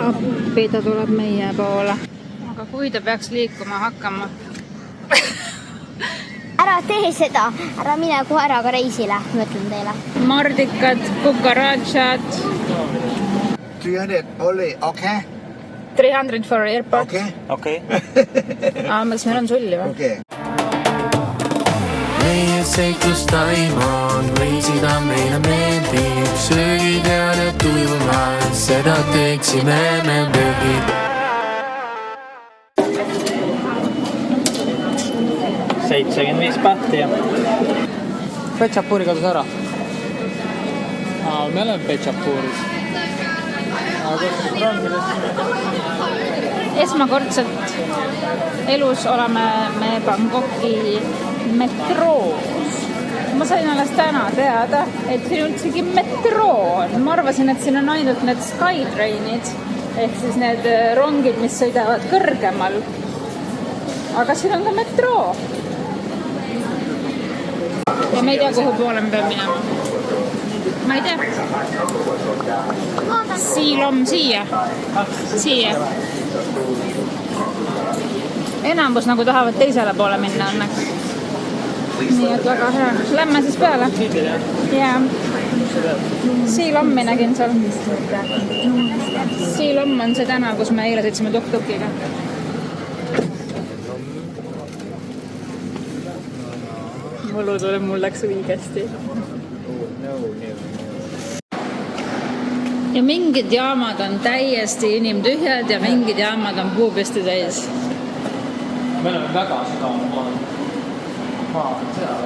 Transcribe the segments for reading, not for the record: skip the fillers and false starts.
appi ta tuleb meie poole. Aga kui ta peaks liikuma hakkama? Ära tee seda, ära mine koeraga reisile, mõtlen teile. Mardikad, kukaratšad. 300 only, okay? 300 for airport. Okay. Miks meil on sulli või? Okay. Meie seiklustaim on, reisida meile meeldib, söögid ja tujuvad, seda teeksime me möögid. 75 pähti ja Petsapuri kadus ära. Me oleme Petsapuris. Esmakordselt elus oleme me Bangkoki metroos. Ma sain alles täna teada, et siin üldsegi metroo on. Ma arvasin, et siin on ainult need Skytrainid ehk siis need rongid, mis sõidavad kõrgemal. Aga siin on ka metroo. Ja me ei tea, kuhu poole me peame minema. Ma ei tea. Siilom siia. Enamus nagu tahavad teisele poole minna õnneks. Nii et väga hea. Lämme siis peale. Jaa. Siilommi nägin seal. Siilom on see tänav, kus me eile sõitsime tuk-tukiga. Mul läks õigesti. Ja mingid jaamad on täiesti inimtühjad ja mingid jaamad on puupisti täis. Me oleme väga sügav maa on seal.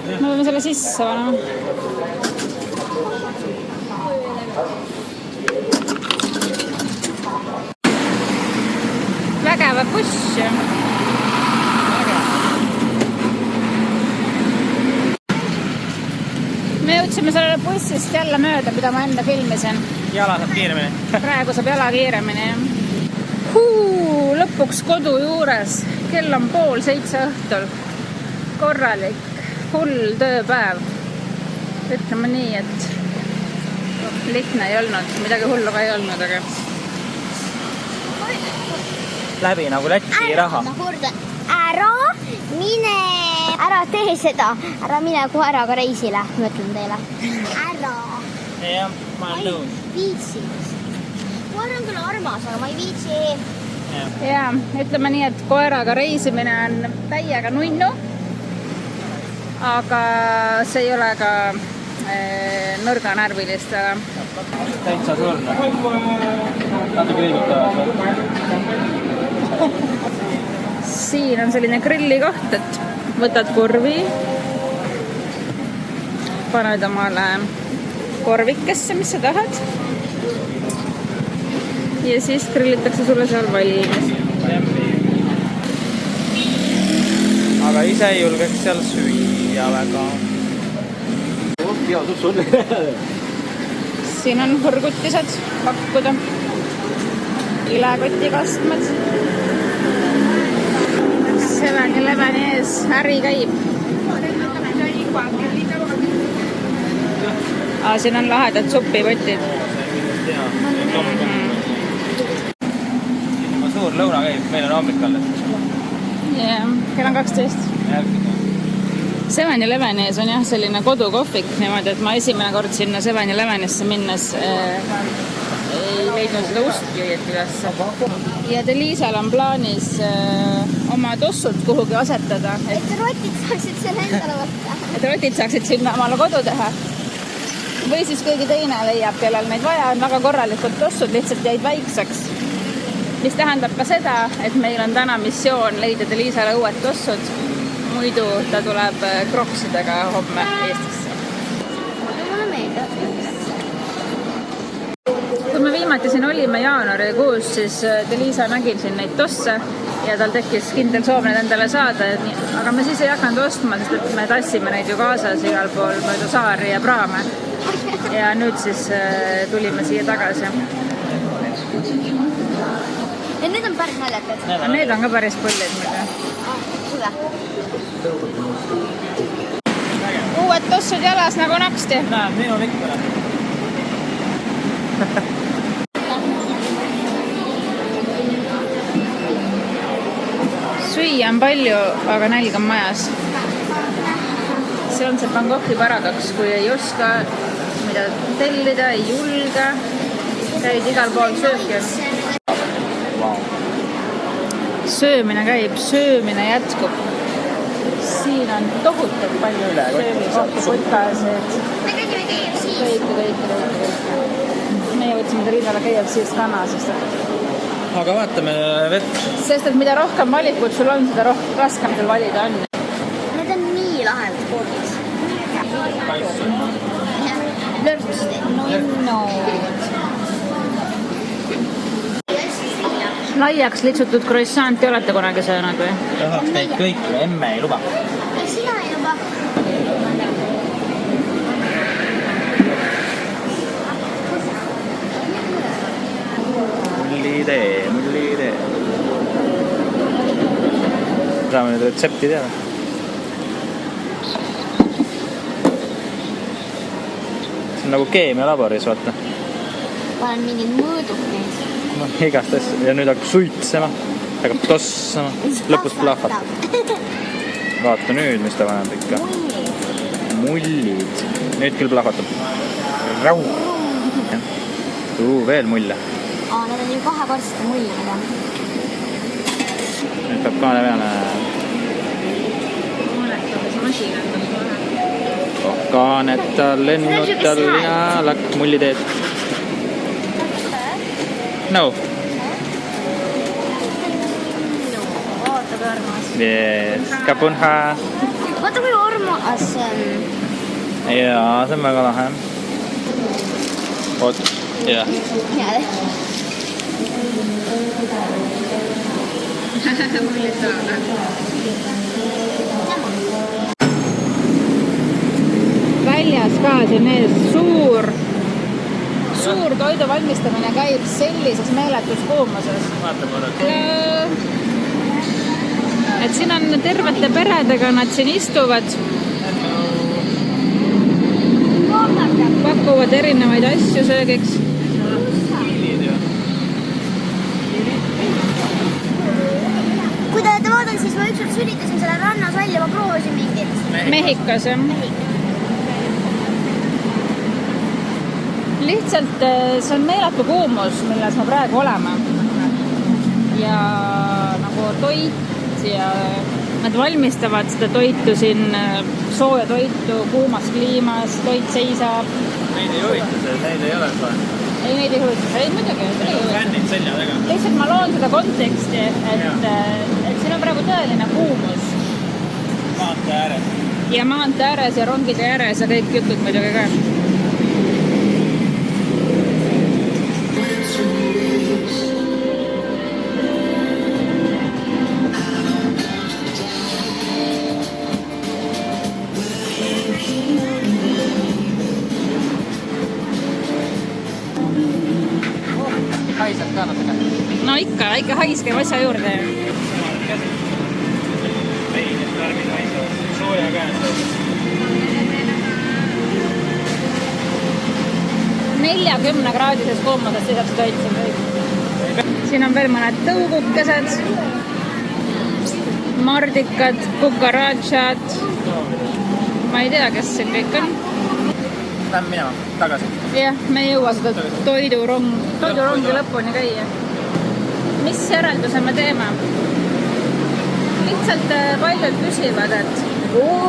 Me peame selle sisse panema. Vägeva buss. Me jõudsime sellele bussist jälle mööda, mida ma enne filmisin. Jala saab kiiremini. Praegu saab jala kiiremini. Lõpuks kodu juures. Kell on 6:30 õhtul. Korralik, full tööpäev. Ütleme nii, et lihtne ei olnud. Midagi hullu ka ei olnud, aga... Läbi nagu Läti raha. Ära tee seda, ära mine koeraga reisile, mõtlen teile. Ära. Jah, ma olen nõus. Viitsi. Koer on küll armas, aga ma ei viitsi. Jaa, ütleme nii, et koeraga reisimine on täiega nunnu, aga see ei ole ka nõrganärvilistele. Täitsa surna. Natuke liigutavad. Siin on selline grillikoht, et võtad korvi, paned omale korvikesse, mis sa tahad. Ja siis grillitakse sulle seal valmis. Aga ise ei julgeks seal süüa väga. Siin on hõrgutised pakkuda. Ilekotikastmed. 7-11 ees äri käib. Siin on lahedad supipotid. Suur lõuna käib, meil on hommik alles. Jah, kell on 12. 7-11 ees on jah selline kodukohvik niimoodi, et ma esimene kord sinna 7-11-isse minnes ei leidnud seda ustki õieti ülesse. Ja Delisal on plaanis oma tossud kuhugi asetada. Et rotid saaksid selle endale võtta. Et rotid saaksid sinna omale kodu teha. Või siis keegi teine leiab, kellel neid vaja on väga korralikud tossud, lihtsalt jäid väikseks. Mis tähendab ka seda, et meil on täna missioon leida Delisale uued tossud. Muidu ta tuleb kroksidega homme Eestisse. Mulle meeldib. Kui me viimati siin olime jaanuarikuus, siis Delisa nägib siin neid tosse ja tal tekkis kindel soov need endale saada. Aga me siis ei hakanud ostma, sest et me tassime neid ju kaasas igal pool mööda saari ja praame. Ja nüüd siis tulime siia tagasi. Ja need on päris naljakad. Need on ka päris pullid muidu. Suve. uued tossud jalas nagu naksti. Näed, minul ikka. Süüa on palju, aga nälg on majas. See on see Bangkoki paradoks, kui ei oska mida tellida, ei julge. Käid igal pool sööki on. Söömine käib, söömine jätkub. Siin on tohutult palju söömiskohti, putkaasid. Me käime KFC-s. Kõik. Meie võtsime Triinale KFC-st kanna, Aga vaatame vett. Sest et mida rohkem valikut sul on, seda raskem sul valida on. Need on nii lahedad koogid. Lörtsti. No. Laiaks litsutud croissanti olete kunagi söönud või? Tahaks neid kõiki, emme ei luba. Ja sina ei luba. Mulli idee. Saame nüüd retsepti teada. See on nagu keemialaboris, vaata. Panen mingid mõõdud neis. Igast asja. Ja nüüd hakkab suitsema, hakkab tossama, lõpus plahvatab. Vaata nüüd, mis ta paneb ikka. Mullid. Nüüd küll plahvatab. Rau. Veel mulle. Need on ju kahekordsete mullidega. Nüüd peab kaane peale. Kaanetal, lennutal ja lakk mulliteed. No. Oota kui armas. Yes. Kapunha. Vaata kui armas see on. Jaa, see on väga lahe. Oot, jah. Jaa. Väljas ka siin ees suur toidu valmistamine käib sellises meeletus kuumuses. Vaata korra. Et siin on tervete peredega, nad siin istuvad. Pakuvad erinevaid asju söögiks. Kui te olete vaadanud, siis ma ükskord sülitasin selle rannas välja, ma proovisin mingit. Mehhikos, jah. Lihtsalt see on meeletu kuumus, milles me praegu oleme. Ja nagu toit ja nad valmistavad seda toitu siin, sooja toitu, kuumas kliimas, toit seisab. Neid ei huvita see, neid ei ole kohe. Ei, neid ei huvita, ei muidugi. Fännid selja taga. Lihtsalt ma loon seda konteksti, et siin on praegu tõeline kuumus. Maantee ääres. Ja maantee ääres ja rongide ääres ja kõik jutud muidugi ka. Haisad ka natuke. No ikka haiskev asja juurde. Veinist värvid haisavad. Sooja käes. 40-kraadises kuumuses seisab see toit siin kõik. Siin on veel mõned tõugukesed, mardikad, kukaratšad. Ma ei tea, kes siin kõik on. Lähme minema, tagasi. Jah, me ei jõua seda toidurongi lõpuni käia. Mis järelduse me teeme? Lihtsalt paljud küsivad, et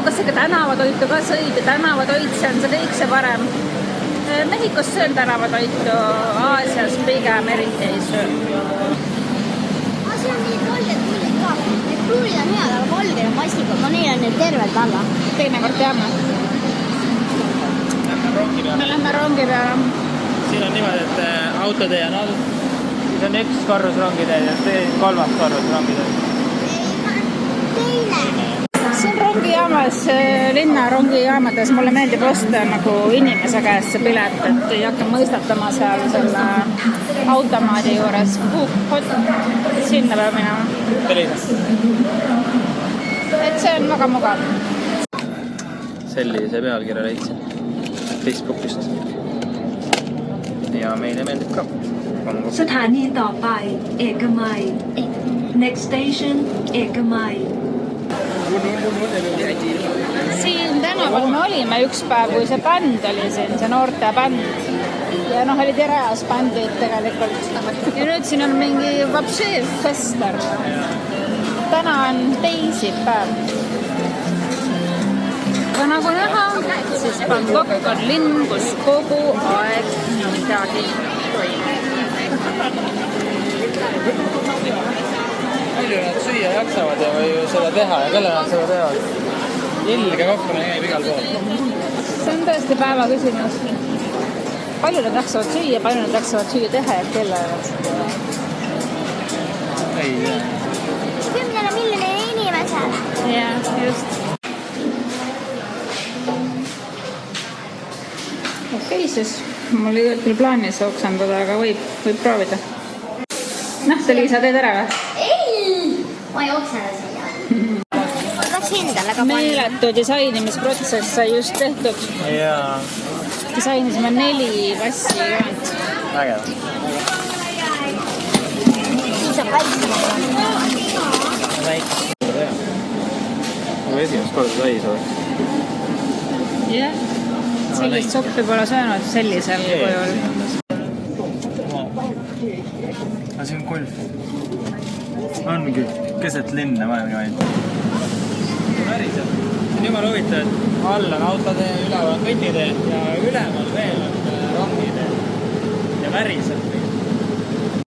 kas ikka tänavatoitu ka sõid ja tänavatoit, see on see kõik see parem. Mehhikos söön tänavatoitu, Aasias pigem eriti ei söö. See on nii valged mullid ka. Need pluulid on head, aga valged on mastikud. Ma neil on need tervelt alla. Teinekord teame. Me lähme rongi peale. Siin on niimoodi, et autotee on all. Siis on üks korrus rongitee ja kolmas korrus rongitee. Teine. Siin rongijaamas, linna rongijaamades mulle meeldib osta nagu inimese käest see pilet, et ei hakka mõistatama seal selle automaadi juures. Sinna peab minema. Et see on väga mugav. sellise pealkirja leidsin Facebookist. Ja meile meeldib ka. สถานีต่อไปเอกมัย next station เอกมัย Siin tänaval me olime üks päev, kui see bänd oli siin, see noorte bänd. Ja noh, oli tereas bändid tegelikult. Ja nüüd siin on mingi vapšee fester. Täna on teisipäev. Ja nagu näha, siis Bangkok on linn, kus kogu aeg midagi toimub. Palju nad süüa jaksavad ja või seda teha ja kelle nad seda teevad? Ilge kohtumine käib igal pool. See on tõesti päeva küsimus. Palju nad jaksavad süüa, palju nad jaksavad süüa teha ja kelle nad seda teevad? Ei, 10 miljonile inimesele. Ja, just. Okei, siis mul ei olnud küll plaanis oksendada, aga võib proovida. Liisa, teed ära või? Ei! Ma ei oksene siia. Ma tahaks endale ka panna. Meeletu disainimisprotsess sai just tehtud. jaa. Disainisime 4 passi joont. Vägev. Siis on kaitsma. Kui esimest korda sai oleks. Jah. Sellist soppi pole söönud sellisel kujul. Aga see on golf. Ongi keset linna vaja ainult. Väriseb. See on jumala huvitav, et all on autotee, üleval on kõnnitee ja ülemal veel on rongitee. Ja väriseb.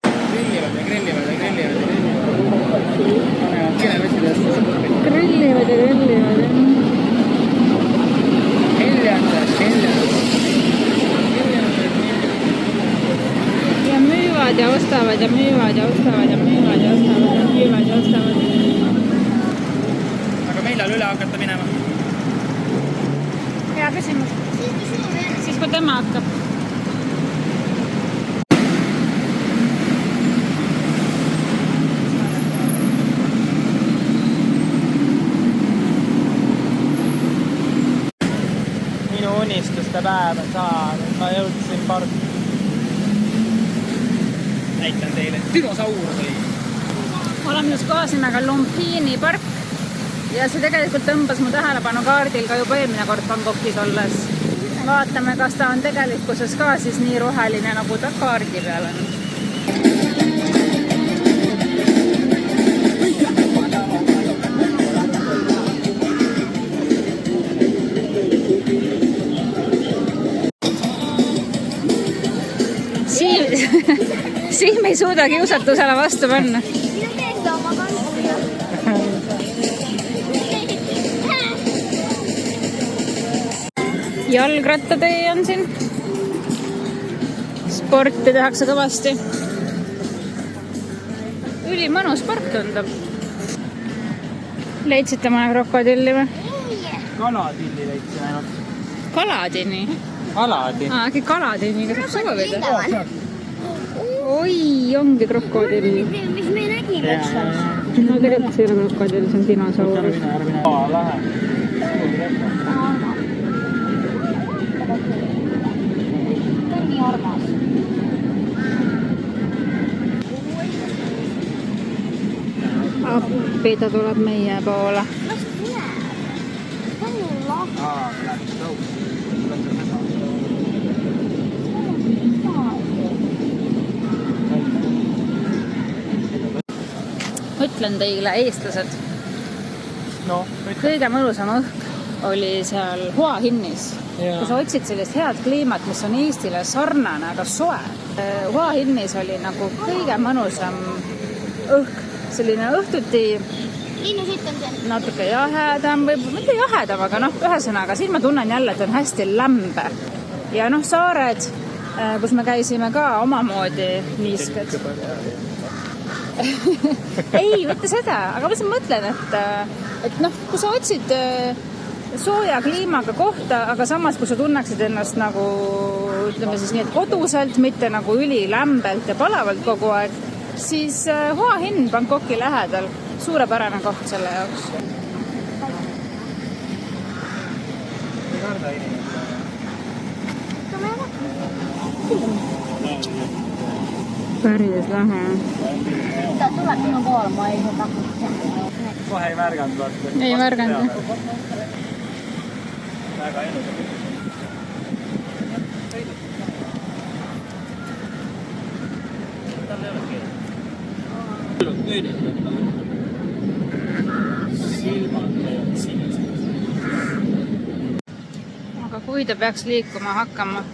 Grillivad ja grillivad ja grillivad ja grillivad. Grillivad ja grillivad. Ja müüvad ja ostavad ja müüvad ja ostavad ja müüvad ja ostavad ja müüvad ja ostavad. Aga millal üle hakata minema? Hea küsimus. Siis kui tema hakkab. Minu unistuste päev on saanud. Ma jõudsin parki. Näitan teile. Dinosaur või? Oleme just kohas nimega Lumpini park. Ja see tegelikult tõmbas mu tähelepanu kaardil ka juba eelmine kord Bangkokis olles. Vaatame, kas ta on tegelikkuses ka siis nii roheline, nagu ta kaardi peal on. Siim ei suuda kiusatusele vastu panna. Minu teesta oma kanti. Jalgrattatee on siin. Sporti tehakse kõvasti. Ülimõnus park tundub. Leidsite mõne krokodilli või? Kaladilli leidsin ainult. Kaladini? Kaladin. Äkki kaladiniga saab soovida? Oi, ongi krokodill. Mis me nägime, eks ole? No tegelikult see ei ole krokodill, see on dinosaurus. Lahe. Ta on nii armas. Appi, ta tuleb meie poole. Las tule. Ta on ju lahe. Ütlen teile, eestlased, No, kõige mõnusam õhk oli seal Hua Hinnis. Kui sa otsid sellist head kliimat, mis on Eestile sarnane, aga soe. Hua Hinnis oli nagu kõige mõnusam õhk. Selline õhtuti Linnusütt on see. natuke jahedam, või mitte jahedam, aga ühesõnaga, siin ma tunnen jälle, et on hästi lämbe. Ja saared, kus me käisime ka omamoodi niisked. Ei, mitte seda, aga ma mõtlen, et kui sa otsid sooja kliimaga kohta, aga samas, kui sa tunneksid ennast nagu, ütleme siis nii, et koduselt, mitte nagu ülilämbelt ja palavalt kogu aeg, siis Hua Hin Bangkoki lähedal, suurepärane koht selle jaoks. targa inimene. Päris lahe. Ta tuleb minu poole, ma ei saa Kohe ei märganud, vaata. Ei märganud. Väga ilus. Aga kui ta peaks liikuma hakkama?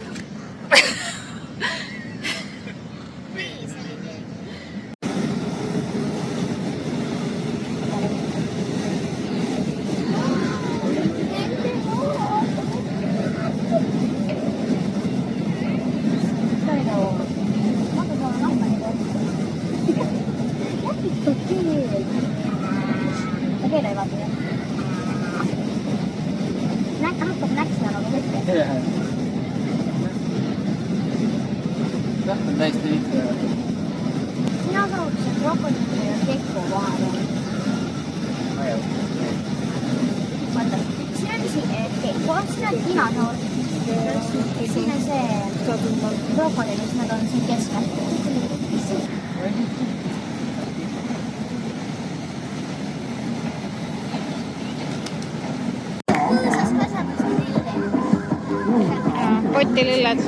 On täiesti lihtne. Sina kaudselt krokodillide ja kekku vahel on. Vaata, siin on kekku, siin on dinosaur. Ja siin on see krokodillid, nad on siin keskel. Siis kasvatakse lille. Kotililled.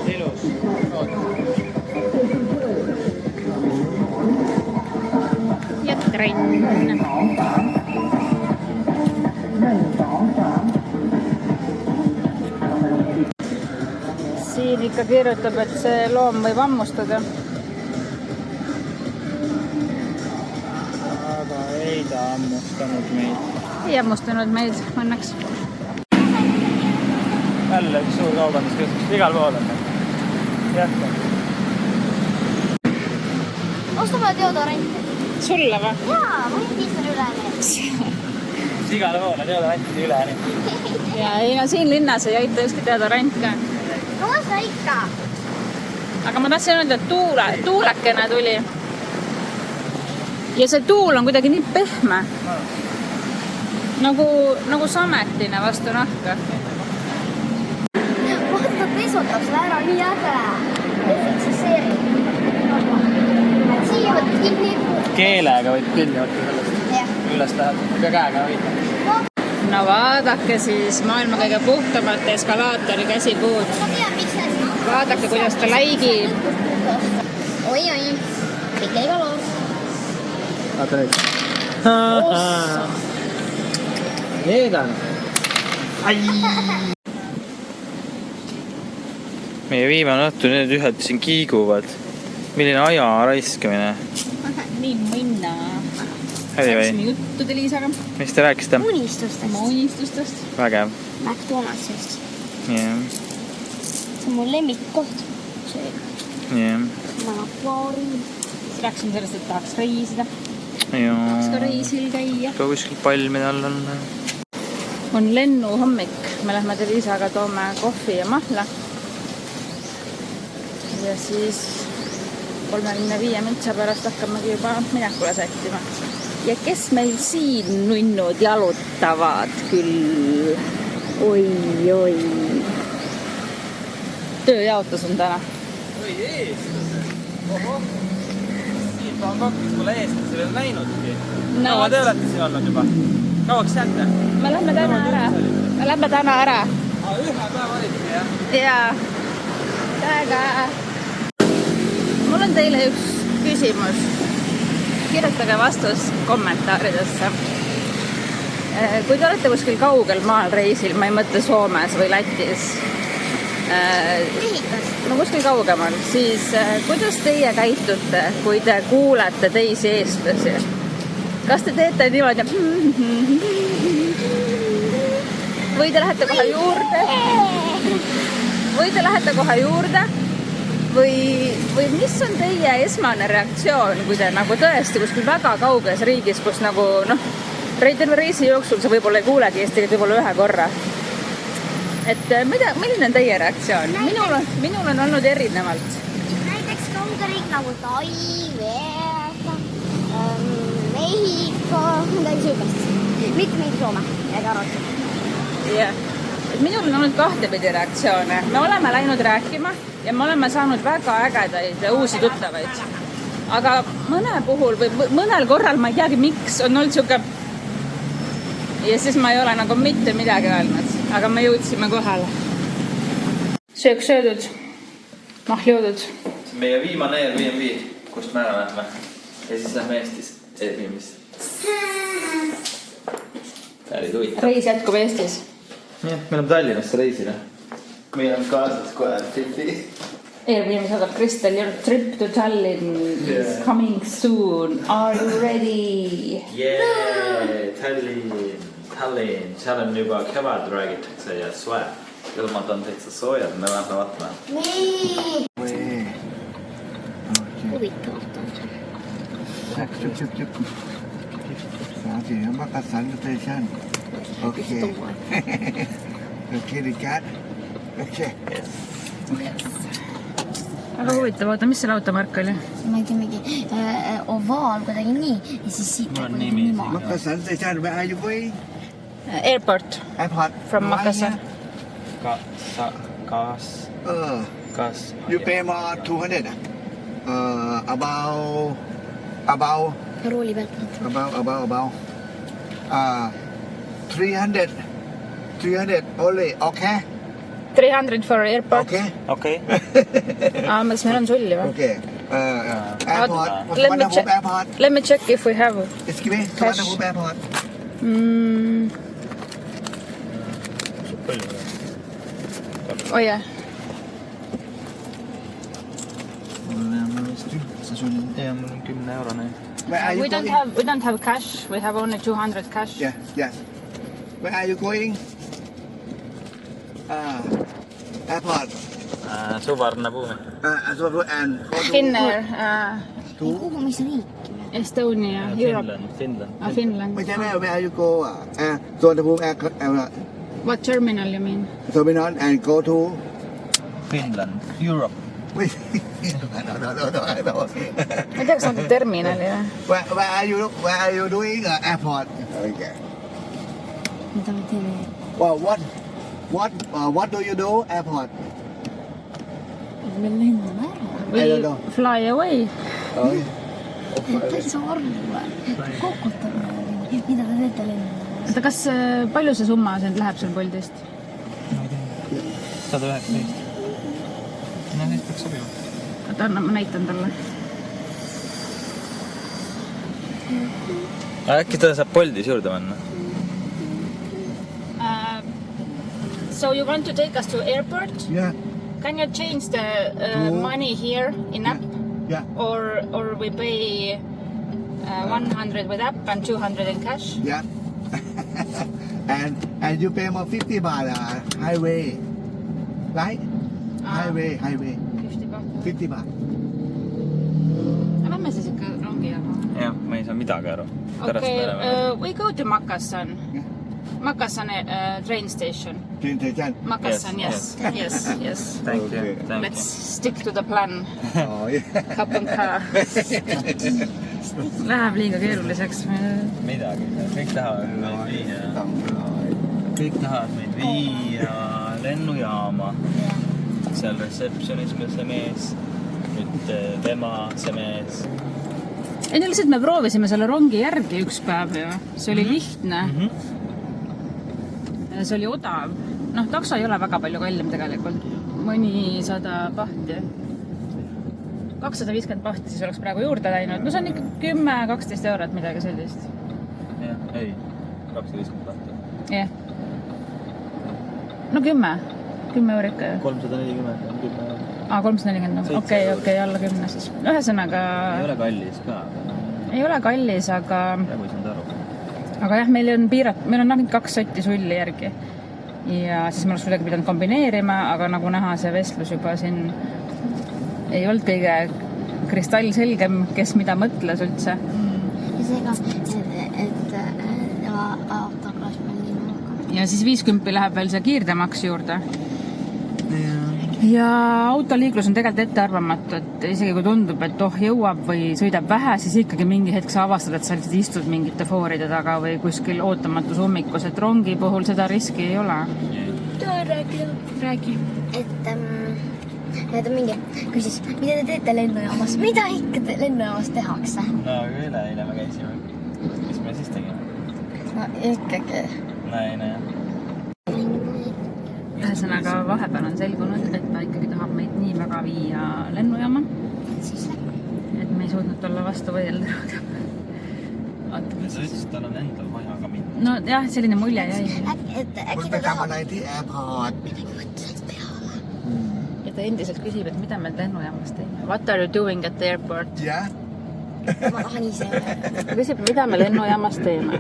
Ilus. Ja trenn. Siin ikka kirjutab, et see loom võib hammustada. Aga ei ta hammustanud meid. Ei hammustanud meid, õnneks. Jälle üks suur kaubanduskeskus. Igal pool on. Jätka. Ostame deodoranti. Sulle või? Jaa, ma hindisin üle need. Igale poole deodorantide üle. Ja ei, no siin linnas ei aita ükski deodorant ka. No sa ikka. Aga ma tahtsin öelda, et tuulekene tuli. Ja see tuul on kuidagi nii pehme. Nagu sametine vastu nahka. Vaata, pesutab seda ära nii äge. Desinfitseerib. Siia võtad kinni. Keelega võid kinni võtta sellest. Jah. Üles lähed. Ka käega võita. No vaadake siis maailma kõige puhtamat eskalaatori käsipuud. Ma tean, miks see Vaadake, kuidas ta läigib. Oi. Pikk iga loor. Vaata nüüd. Needan. Meie viimane õhtu, need ühed siin kiiguvad. Milline aja raiskamine. Nii mõnna. Hädi või? Rääkisime juttude Liisaga. Mis te rääkisite? Unistustest. Oma unistustest. Vägev. McDonaldsist. Yeah. See on mu lemmikkoht. See Yeah. on akvaarium. Siis rääkisime sellest, et tahaks reisida. Tahaks ka Ja. reisil käia. Ka kuskil palmide all on. On lennuhommik. Me lähme Liisaga toome kohvi ja mahla. Ja siis 35 mintsa pärast hakkamegi juba minekule sättima. Ja kes meil siin nunnud jalutavad küll? Oi. Tööjaotus on täna. Oi, eestlased. Ohoh. Siin Bangkokis pole eestlasi veel näinudki. No, Kaua te olete siin olnud juba? Kauaks jääte? Me lähme täna ära. Ühe päeva olite, jah? Jaa. Täga. Mul on teile üks küsimus. Kirjutage vastus kommentaaridesse. Kui te olete kuskil kaugel maal reisil, ma ei mõtle Soomes või Lätis, no kuskil kaugemal, siis kuidas teie käitute, kui te kuulete teisi eestlasi? Kas te teete niimoodi või te lähete kohe juurde? Või mis on teie esmane reaktsioon, kui te nagu tõesti kuskil väga kauges riigis, kus nagu terve reisi jooksul sa võib-olla ei kuulegi eesti keelt võib-olla ühe korra. Et milline on teie reaktsioon? Minul on olnud erinevalt. Näiteks kauge riik nagu Tai, Mehhiko, midagi süüpast. Mitte Soome ega Rootsi. jah. Minul on olnud kahtepidi reaktsioone. Me oleme läinud rääkima ja me oleme saanud väga ägedaid uusi tuttavaid. Aga mõne puhul või mõnel korral ma ei teagi, miks on olnud siuke... Ja siis ma ei ole nagu mitte midagi öelnud. Aga me jõudsime kohale. Söök söödud. Mahli joodud. See on meie viimane Airbnb, kust me ära lähme. Ja siis lähme Eestis Airbnb'ist. Päris huvitav. Reis jätkub Eestis. Jah, me oleme Tallinnasse reisile. Meil on kaasas kohe Fifi. Airbnb saadab Kristel, your trip to Tallinn is coming soon. Are you ready? Yeah, Tallinn. Seal on juba kevad räägitakse ja soe. Ilmad on täitsa soojad, me lähme vaatama. Nii. Okay. Huvitavalt on see. Čup. Saadi, Makassar station. Okay. Okay, the cat. Okay. Aga huvitav, oota, mis selle automark oli? Ma ei tea, mingi ovaal kuidagi nii ja siis siit Mul on kuidagi nimi niimoodi. Makassar station, where are you going? Airport Airport. from Makassar. Kas. You pay more 200. About Rooli pealt. about 300 only, okay? 300 for airport. Okay? Okei. Mas meil on sulli või? Okay. Airport. Let me Suvarnabhumi Airport. Let me check if we have. Excuse me, Suvarnabhumi Airport. Oh yeah. Ja, mul on 10 eurone. Where are you going? We don't have cash. We have only 200 cash. Yes. Where are you going? Airport. Suvarnabhumi. And Finnair, Kuhu, mis riik? Estonia, Europe. Finland. Finland. Where are you go? Suvarnabhumi Airport What terminal you mean? terminal and go to. Finland. Europe. Wait. No. Ma ei tea, kas on terminali või? Where are you doing? Airport. Okay. Mida me teeme? Well, what do you do? Airport. Me lendame ära. I don't know. Fly away. Okay. Täitsa arvu. Kokutame. Mida te teete lendama? Oota, kas palju see summa sind läheb sul Boltist? 119. No siis peaks sobima. Oota, ma näitan talle. Äkki ta saab Boltis juurde panna? So you want to take us to airport? Yeah. Can you change the money here in app? Yeah. Or we pay 100 with app and 200 in cash? Yeah. and you pay more 50 baht highway, right? Highway. 50 baht. 50 baht. Lähme siis ikka rongi jaama. Jah, ma ei saa midagi aru. Okay, we go to Makassan. Makassan train station. Train station. Makassan, yes. Thank you. Let's stick to the plan. Oh, yeah. Cup and car. Läheb liiga keeruliseks. Midagi. Kõik tahavad meid viia. Kõik tahavad meid viia lennujaama. Seal receptionis meil see mees. Nüüd tema, see mees. Ei, lihtsalt me proovisime selle rongi järgi üks päev ja see oli lihtne. See oli odav. Noh, takso ei ole väga palju kallim tegelikult. Mõni 100 bahti. 250 bahti siis oleks praegu juurde läinud. No see on ikka 10-12 eurot midagi sellist. Jah, ei. 250 bahti. Jah. No 10. 10 euro ikka. 340 on 10 eurot. 340. Okei, alla 10 siis. Ühesõnaga... Ei ole kallis ka. Ei ole kallis, aga... Praegu ei saanud aru. Aga jah, meil on ainult 2 sotti sulli järgi. Ja siis ma oleks kuidagi pidanud kombineerima, aga nagu näha, see vestlus juba siin ei olnud kõige kristallselgem, kes mida mõtles üldse. Ja seega, et autoklaas meil nii mõnega. Ja siis 50 läheb veel see kiirdemaks juurde. ja autoliiklus on tegelikult ettearvamatu, et isegi kui tundub, et jõuab või sõidab vähe, siis ikkagi mingi hetk sa avastad, et sa lihtsalt istud mingite fooride taga või kuskil ootamatus ummikus, et rongi puhul seda riski ei ole. Räägi. Et mingi küsis, mida te teete lennujaamas? Mida ikka lennujaamas tehakse? No aga üleeile me käisime. Mis me siis tegime? No ikkagi. No. Ühesõnaga vahepeal on selgunud, et ta ikkagi tahab meid nii väga viia lennujaama, et me ei suutnud talle vastu võidelda. Sa ütlesid, et tal on endal vaja ka minna. No jah, selline mulje jäi. คุณไปทำอะไรที่แอร์พอร์ต Ja ta endiselt küsib, et mida me lennujaamas teeme. What are you doing at the airport? jah Ma tahan ise. Ta küsib, mida me lennujaamas teeme.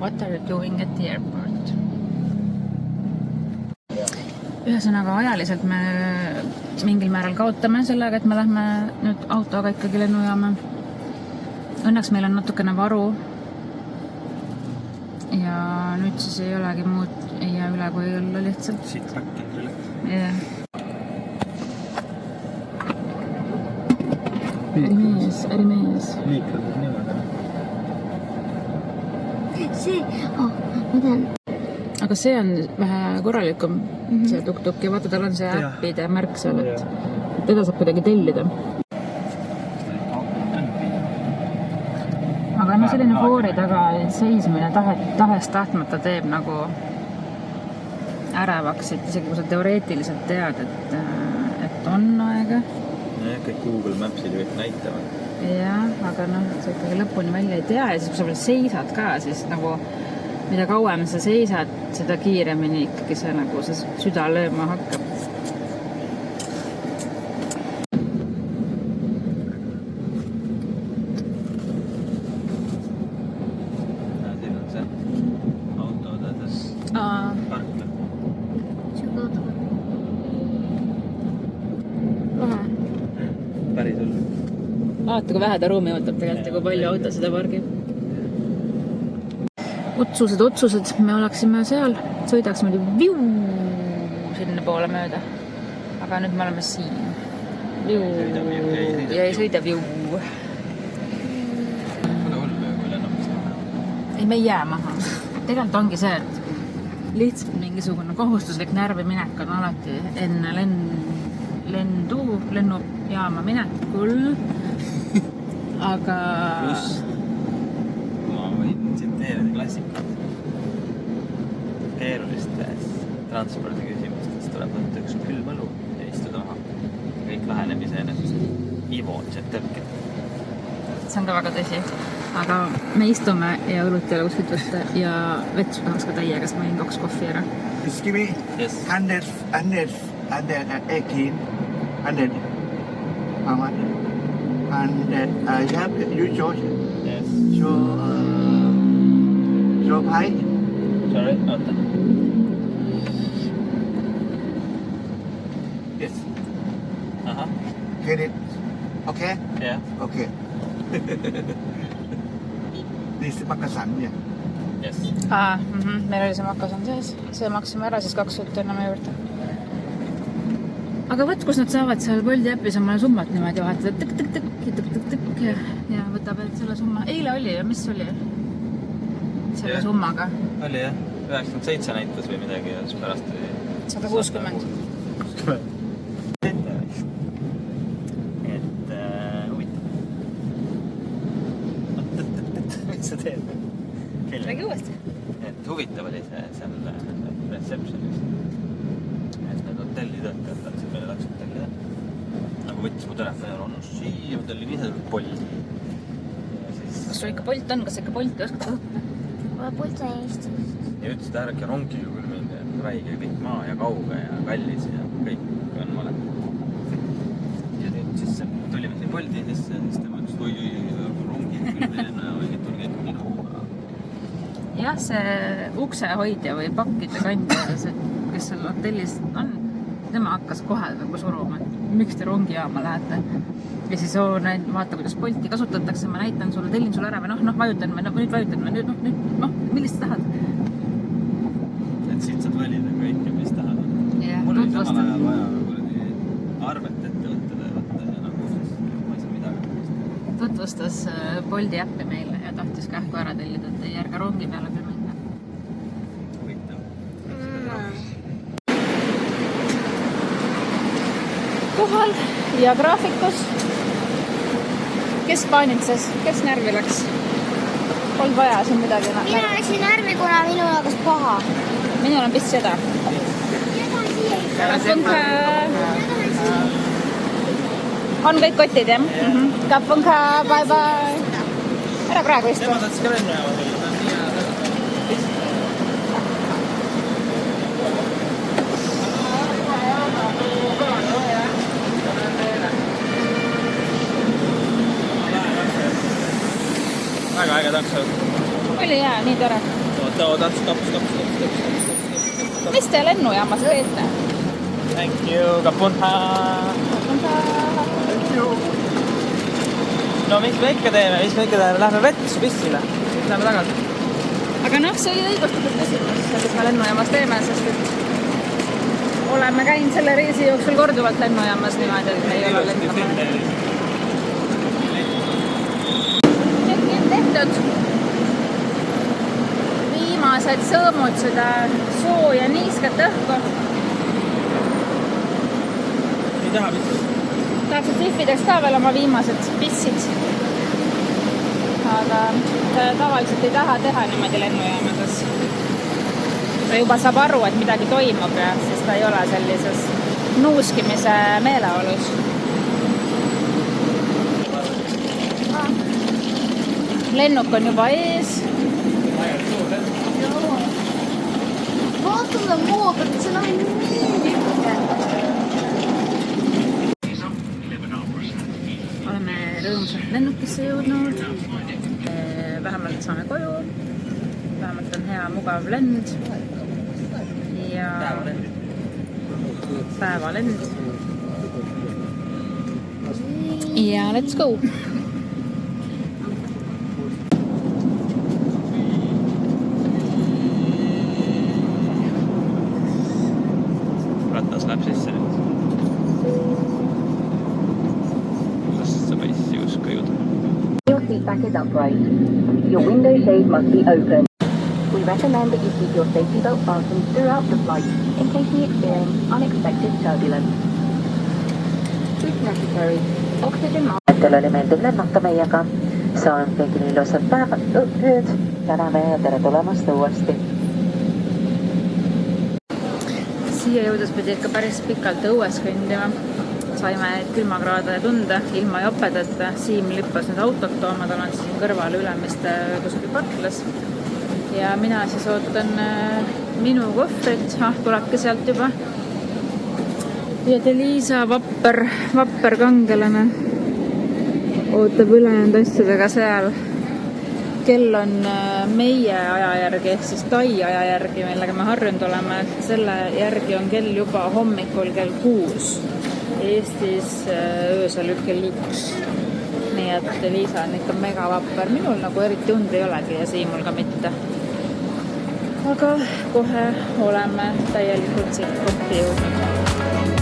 What are you doing at the airport? Ühesõnaga ajaliselt me mingil määral kaotame sellega, et me lähme nüüd autoga ikkagi lennujaama. Õnneks meil on natukene varu. Ja nüüd siis ei olegi muud ei jää üle kui olla lihtsalt. Siit rakkin üle. Jah. Ärimees. Liiklus on niimoodi. See, ma tean. Aga see on vähe korralikum, see tuk-tuk ja vaata, tal on see äppide märk seal, et teda saab kuidagi tellida. Aga no selline foori taga seismine tahes tahtmata teeb nagu ärevaks, et isegi kui sa teoreetiliselt tead, et on aega. Kõik Google Mapsid kõik näitavad. Jah, aga noh, sa ikkagi lõpuni välja ei tea ja siis kui sa veel seisad ka, siis nagu mida kauem sa seisad, seda kiiremini ikkagi see nagu see süda lööma hakkab. Siin on see autodades parkla. Päris hull. Vaata, kui vähe ta ruumi võtab tegelikult ja kui palju auto seda pargib. Otsused. Me oleksime seal, sõidaks muidu sinna poole mööda. Aga nüüd me oleme siin. Ja ei sõida viu. Pole hullu, kui lennukist. Ei, me ei jää maha. Tegelikult ongi see, et lihtsalt mingisugune kohustuslik närvi minek on alati enne lennujaama minekul. Aga... Ma võin tsiteerida klassikat. Keerulistes transpordi küsimustes tuleb võtta üks külm õlu ja istuda maha. Kõik laheneb iseenesest. Ivoodset tõrkid. See on ka väga tõsi. Aga me istume ja õlut ei ole kuskilt võtta ja vetsu tahaks ka täiega, siis ma võin 2 kohvi ära. Excuse me. Yes. 118. How much? You Yes. show pie. Sorry, oota. Yes. Ahah. Get it. Okay. Yeah. Okay. This is Makasan, yeah. Yes. Meil oli see makas on sees. See maksime ära, siis 2 sõltu enne me juurde. Aga võt, kus nad saavad seal Bolti äppis omale summat niimoodi vahetada. Tõk ja võtab selle summa. Eile oli ja mis oli? Selle summaga. Oli jah. 97 näitas või midagi ja siis pärast oli 160. Et huvitav. Mis sa teed? Räägi uuesti. Et huvitav oli see seal receptionis. Et need hotellitöötajad läksid meile läks hotelli. Nagu võttis mu telefoni ja on siia, ma tellin ise Bolti. Kas sul ikka Bolt on? Kas ikka Bolti oskad kasutada? Bolt on Eestis. Ja ütles, et ärge rongiga küll mingi, et räige kõik maa ja kauge ja kallis ja kõik on vale. Ja siis tulime siin Bolti sisse ja siis tema ütles, et oi, rongi küll meil ja mingid tulge minuga. Jah, see uksehoidja või pakkide kandja, kes seal hotellis on, tema hakkas kohe suruma, et miks te rongijaama lähete. Ja siis vaata, kuidas Bolti kasutatakse, ma näitan sulle, tellin sulle ära või nüüd vajutan, millist tahad? Et siit saad valida kõike, mis tahad. Yeah, mul oli samal ajal vaja arvet ettevõttele võtta ja nagu siis ma ei saa midagi. Tutvustas Bolti äppi meile ja tahtis kähku ära tellida, et ei järga rongi peale küll minna. Huvitav. Kohal ja graafikus. Kes paanitses? Kes närvi läks? Polnud vaja siin midagi. Mina läksin närvi, kuna minu hakkas paha. Minul on vist seda. On kõik kotid, jah? Kapunka, bye bye. Ära praegu istu. Tema tahtis ka lennujaama tulla, ta on nii hea taga. Väga äge takso. Oli hea, nii tore. Oota, stopp. Mis te lennujaamas teete? Thank you, kapunha. No mis me ikka teeme? Lähme vetsu pissile. Lähme tagasi. Aga noh, see oli õigustatud küsimus, mis me lennujaamas teeme, sest et oleme käinud selle reisi jooksul korduvalt lennujaamas niimoodi, et me ei ole lennujaamas. Tehtud viimased sõõmud seda sooja niiskat õhku. Ei taha pissi. Tahaksid sihvideks ka veel oma viimased pissid. Aga tavaliselt ei taha teha niimoodi lennujaamades. Ta juba saab aru, et midagi toimub ja siis ta ei ole sellises nuuskimise meeleolus. Lennuk on juba ees. Vaatame mooga, et see on nii tihke. Oleme rõõmsalt lennukisse jõudnud. Vähemalt saame koju. Vähemalt on hea, mugav lend. Ja päevalend. Ja let's go! Ratas läheb sisse nüüd. Kuidas sa paissi uska juda? Your seat back is upright. Your window shade must be open. We recommend that you keep your safety belt fastened throughout the flight in case we experience unexpected turbulence. If necessary, oxygen mask. Teil oli meeldiv lennata meiega. Soovin kõigile ilusat päeva, ööd. Täname ja tere tulemast uuesti. Siia jõudes pidi ikka päris pikalt õues kõndima. Saime külmakraade tunda ilma jopedeta. Siim lippas nüüd autot tooma, tal on siin kõrval Ülemiste kuskil Patlas. Ja mina siis ootan minu kohvrit. Tulebki sealt juba. Ja Liisa, vapper kangelane, ootab ülejäänud asjadega seal. Kell on meie aja järgi, ehk siis Tai aja järgi, millega me harjunud oleme. Selle järgi on kell juba hommikul kell 6. Eestis öösel kell 1. Nii et Liisa on ikka mega vapper. Minul nagu eriti und ei olegi ja Siimul ka mitte. Aga kohe oleme täielikult siit kohti jõudnud.